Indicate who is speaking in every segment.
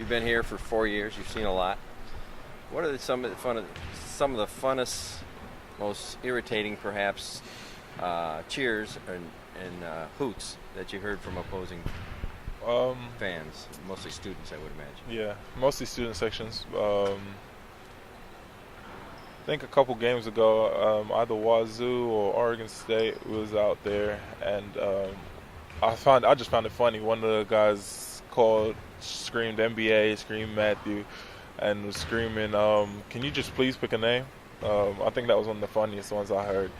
Speaker 1: You've been here for 4 years. You've seen a lot. What are some of the funnest, most irritating, perhaps, cheers and hoots that you heard from opposing fans, mostly students, I would imagine?
Speaker 2: Yeah, mostly student sections. I think a couple games ago, either Wazoo or Oregon State was out there, and I just found it funny. One of the guys screamed NBA, screamed Matthew, and was screaming, "Can you just please pick a name?" I think that was one of the funniest ones I heard.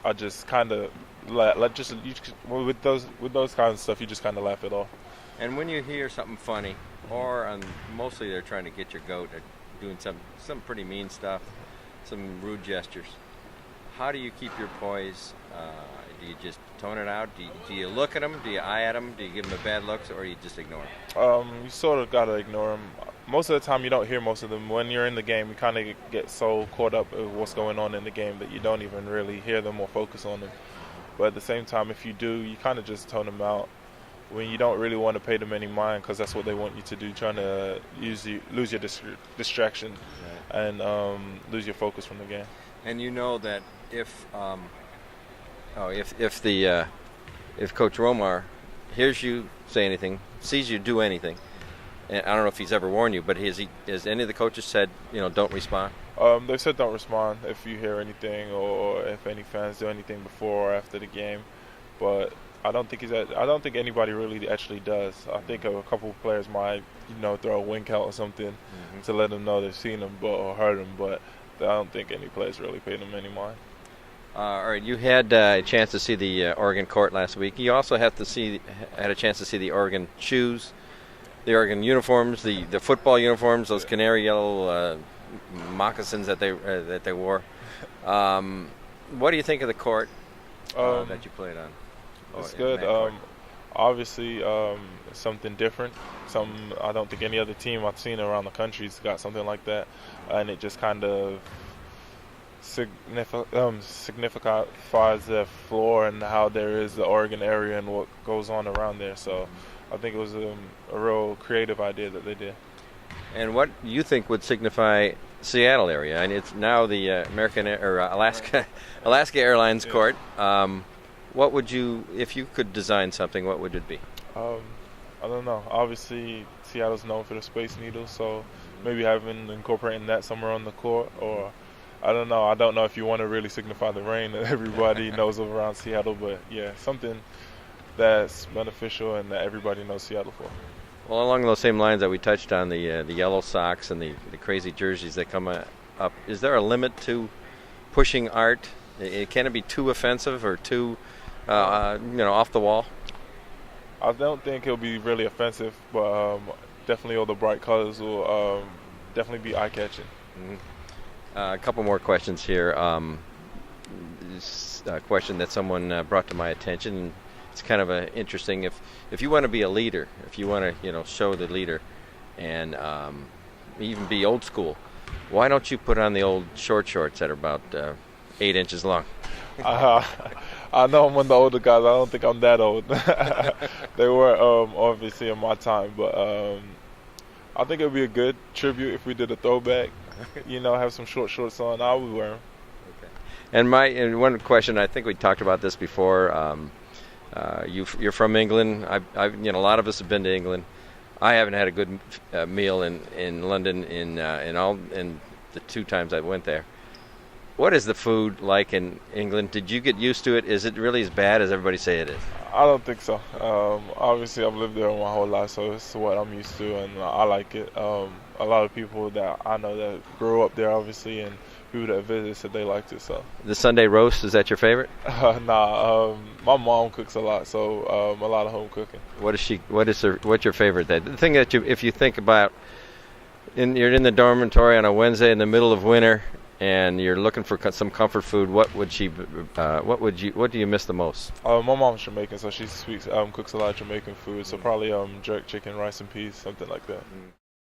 Speaker 2: I just kind of with those kinds of stuff, you just kind of laugh it off.
Speaker 1: And when you hear something funny, or mostly they're trying to get your goat, or doing some pretty mean stuff, some rude gestures, how do you keep your poise? Do you just tone it out? Do you look at them? Do you eye at them? Do you give them a bad looks, or you just ignore them?
Speaker 2: You sort of got to ignore them. Most of the time, you don't hear most of them. When you're in the game, you kind of get so caught up with what's going on in the game that you don't even really hear them or focus on them. But at the same time, if you do, you kind of just tone them out when you don't really want to pay them any mind, because that's what they want you to do, trying to lose your distraction and lose your focus from the game.
Speaker 1: And you know that if Coach Romar hears you say anything, sees you do anything, and I don't know if he's ever warned you, but has any of the coaches said, don't respond?
Speaker 2: They said don't respond if you hear anything, or if any fans do anything before or after the game. But I don't think anybody really actually does. I think a couple of players might, throw a wink out or something to let them know they've seen them or heard them, but I don't think any players really paid them any mind.
Speaker 1: All right, you had a chance to see the Oregon court last week. You also had a chance to see the Oregon shoes, the Oregon uniforms, the football uniforms, those canary yellow moccasins that they wore. What do you think of the court that you played on?
Speaker 2: It's good. Obviously, it's something different. I don't think any other team I've seen around the country's got something like that, and it just kind of signifies the floor and how there is the Oregon area and what goes on around there. So I think it was a real creative idea that they did.
Speaker 1: And what you think would signify Seattle area? And it's now the Alaska Airlines court. What would you, if you could design something, what would it be?
Speaker 2: I don't know. Obviously, Seattle's known for the Space Needle, so maybe incorporating that somewhere on the court, or I don't know. I don't know if you want to really signify the rain that everybody knows of around Seattle, but yeah, something that's beneficial and that everybody knows Seattle for.
Speaker 1: Well, along those same lines that we touched on, the yellow socks and the crazy jerseys that come up, is there a limit to pushing art? Can it be too offensive or too, off the wall?
Speaker 2: I don't think it'll be really offensive, but definitely all the bright colors will definitely be eye-catching.
Speaker 1: Mm-hmm. A couple more questions here. This question that someone brought to my attention. It's kind of interesting. If you want to be a leader, if you want to show the leader, and even be old school, why don't you put on the old short shorts that are about 8 inches long?
Speaker 2: I know I'm one of the older guys. I don't think I'm that old. They were obviously in my time, but I think it would be a good tribute if we did a throwback. Have some short shorts on. I would wear them.
Speaker 1: Okay. And one question, I think we talked about this before. You're from England. A lot of us have been to England. I haven't had a good meal in London in the 2 times I went there. What is the food like in England? Did you get used to it? Is it really as bad as everybody say it is?
Speaker 2: I don't think so. Obviously, I've lived there my whole life, so it's what I'm used to, and I like it. A lot of people that I know that grew up there, obviously, and people that visit said they liked it. So
Speaker 1: the Sunday roast, is that your favorite?
Speaker 2: Nah, my mom cooks a lot, so a lot of home cooking.
Speaker 1: What's your favorite day? The thing that if you think about, you're in the dormitory on a Wednesday in the middle of winter, and you're looking for some comfort food, what do you miss the most?
Speaker 2: My mom's Jamaican, so she cooks a lot of Jamaican food, so probably jerk chicken, rice and peas, something like that.